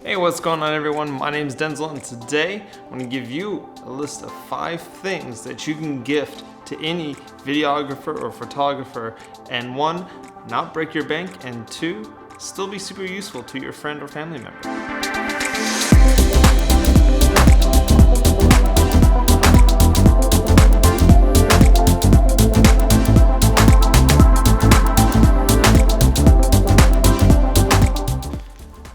Hey, what's going on everyone? My name is Denzil, and today I'm going to give you a list of 5 things that you can gift to any videographer or photographer, and 1, not break your bank, and 2, still be super useful to your friend or family member.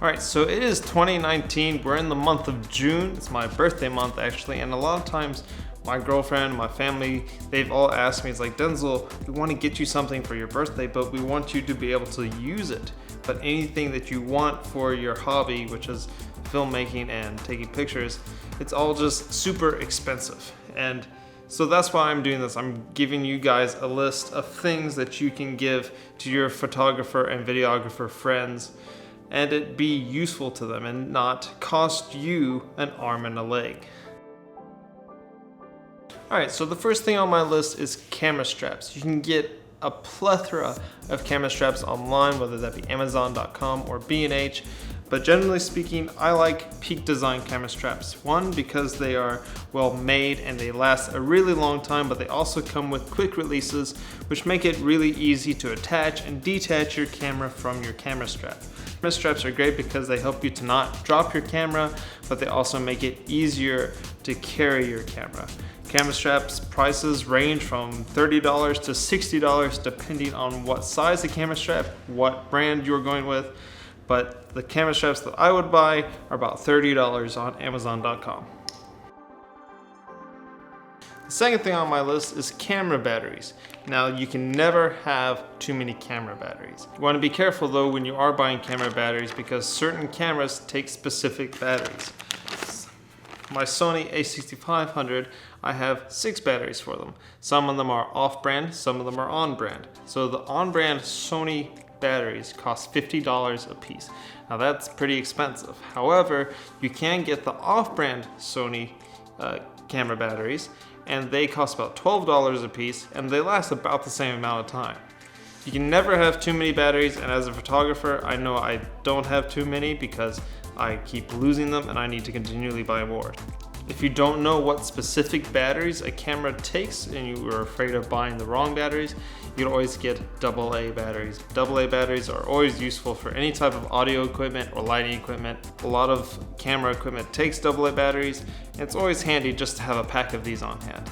Alright, so it is 2019, we're in the month of June, it's my birthday month actually, and a lot of times my girlfriend, my family, they've all asked me, it's like, Denzil, we want to get you something for your birthday, but we want you to be able to use it. But anything that you want for your hobby, which is filmmaking and taking pictures, it's all just super expensive. And so that's why I'm doing this. I'm giving you guys a list of things that you can give to your photographer and videographer friends, and it be useful to them and not cost you an arm and a leg. Alright, so the first thing on my list is camera straps. You can get a plethora of camera straps online, whether that be Amazon.com or B&H, but generally speaking, I like Peak Design camera straps. 1, because they are well made and they last a really long time, but they also come with quick releases, which make it really easy to attach and detach your camera from your camera strap. Camera straps are great because they help you to not drop your camera, but they also make it easier to carry your camera. Camera straps prices range from $30 to $60 depending on what size the camera strap, what brand you're going with, but the camera straps that I would buy are about $30 on Amazon.com. The second thing on my list is camera batteries. Now, you can never have too many camera batteries. You want to be careful though when you are buying camera batteries, because certain cameras take specific batteries. My Sony a6500, I have 6 batteries for them. Some of them are off-brand, some of them are on-brand. So the on-brand Sony batteries cost $50 a piece. Now that's pretty expensive. However, you can get the off-brand Sony camera batteries, and they cost about $12 a piece, and they last about the same amount of time. You can never have too many batteries, and as a photographer, I know I don't have too many because I keep losing them and I need to continually buy more. If you don't know what specific batteries a camera takes and you are afraid of buying the wrong batteries, you can always get AA batteries. AA batteries are always useful for any type of audio equipment or lighting equipment. A lot of camera equipment takes AA batteries, and it's always handy just to have a pack of these on hand.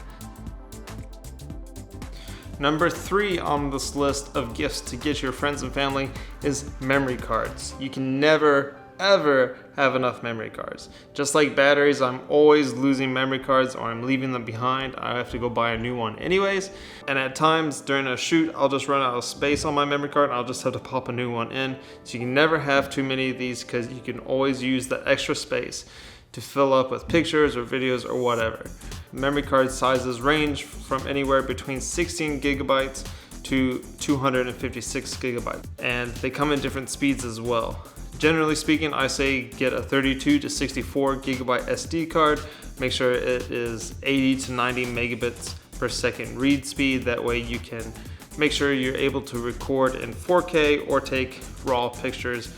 Number 3 on this list of gifts to get your friends and family is memory cards. You can never ever have enough memory cards. Just like batteries, I'm always losing memory cards or I'm leaving them behind. I have to go buy a new one anyways. And at times during a shoot, I'll just run out of space on my memory card and I'll just have to pop a new one in. So you can never have too many of these because you can always use the extra space to fill up with pictures or videos or whatever. Memory card sizes range from anywhere between 16 gigabytes to 256 gigabytes. And they come in different speeds as well. Generally speaking, I say get a 32 to 64 gigabyte SD card. Make sure it is 80 to 90 megabits per second read speed. That way you can make sure you're able to record in 4K or take raw pictures.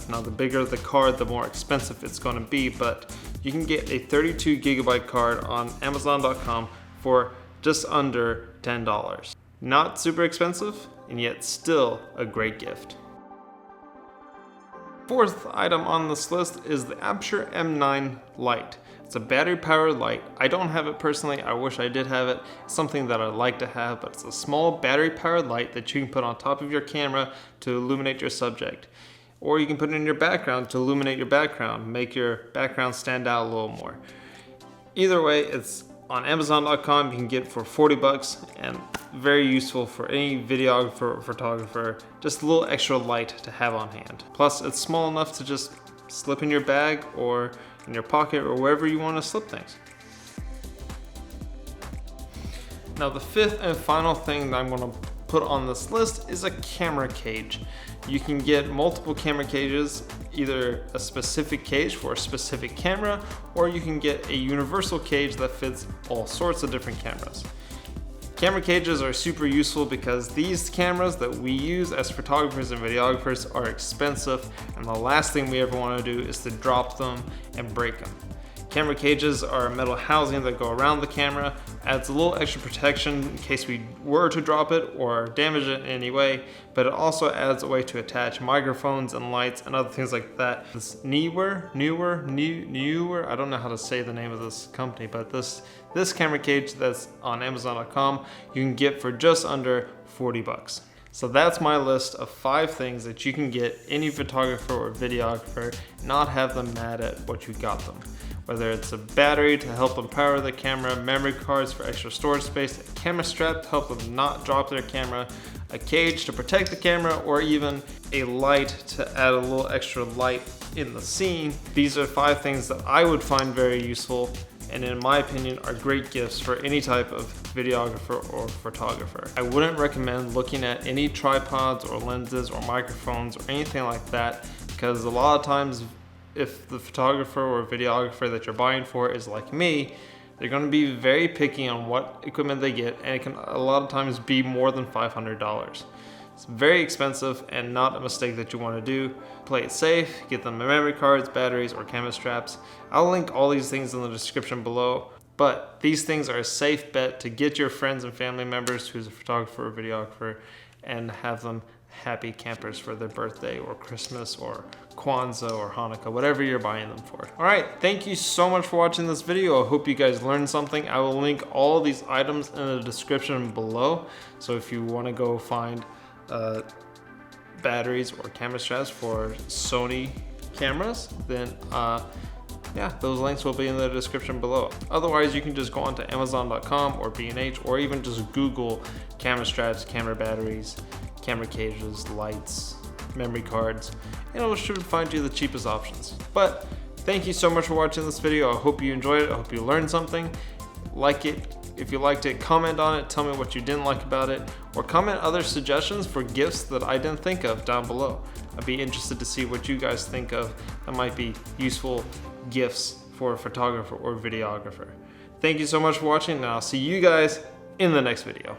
Now, the bigger the card, the more expensive it's going to be, but you can get a 32 gigabyte card on Amazon.com for just under $10. Not super expensive, and yet still a great gift. Fourth item on this list is the Aperture M9 light. It's a battery powered light. I don't have it personally, I wish I did have it. It's something that I'd like to have, but it's a small battery powered light that you can put on top of your camera to illuminate your subject. Or you can put it in your background to illuminate your background, make your background stand out a little more. Either way, it's on Amazon.com. You can get it for $40 and very useful for any videographer or photographer. Just a little extra light to have on hand. Plus, it's small enough to just slip in your bag or in your pocket or wherever you want to slip things. Now, the 5th and final thing that I'm going to put on this list is a camera cage. You can get multiple camera cages, either a specific cage for a specific camera, or you can get a universal cage that fits all sorts of different cameras. Camera cages are super useful because these cameras that we use as photographers and videographers are expensive, and the last thing we ever want to do is to drop them and break them. Camera cages are a metal housing that go around the camera, adds a little extra protection in case we were to drop it or damage it in any way, but it also adds a way to attach microphones and lights and other things like that. This newer, I don't know how to say the name of this company, but this camera cage that's on Amazon.com, you can get for just under 40 bucks. So that's my list of 5 things that you can get any photographer or videographer, not have them mad at what you got them. Whether it's a battery to help them power the camera, memory cards for extra storage space, a camera strap to help them not drop their camera, a cage to protect the camera, or even a light to add a little extra light in the scene. These are 5 things that I would find very useful, and in my opinion are great gifts for any type of videographer or photographer. I wouldn't recommend looking at any tripods or lenses or microphones or anything like that, because a lot of times if the photographer or videographer that you're buying for is like me, they're going to be very picky on what equipment they get, and it can a lot of times be more than $500. It's very expensive and not a mistake that you want to do. Play it safe, get them memory cards, batteries, or camera straps. I'll link all these things in the description below, but these things are a safe bet to get your friends and family members who's a photographer or videographer and have them happy campers for their birthday or Christmas or Kwanzaa or Hanukkah, whatever you're buying them for. All right, thank you so much for watching this video. I hope you guys learned something. I will link all these items in the description below. So if you want to go find batteries or camera straps for Sony cameras, then yeah, those links will be in the description below. Otherwise, you can just go onto Amazon.com or B&H, or even just Google camera straps, camera batteries, camera cages, lights, memory cards, and it should find you the cheapest options. But thank you so much for watching this video. I hope you enjoyed it. I hope you learned something. Like it. If you liked it, comment on it. Tell me what you didn't like about it, or comment other suggestions for gifts that I didn't think of down below. I'd be interested to see what you guys think of that might be useful gifts for a photographer or videographer. Thank you so much for watching, and I'll see you guys in the next video.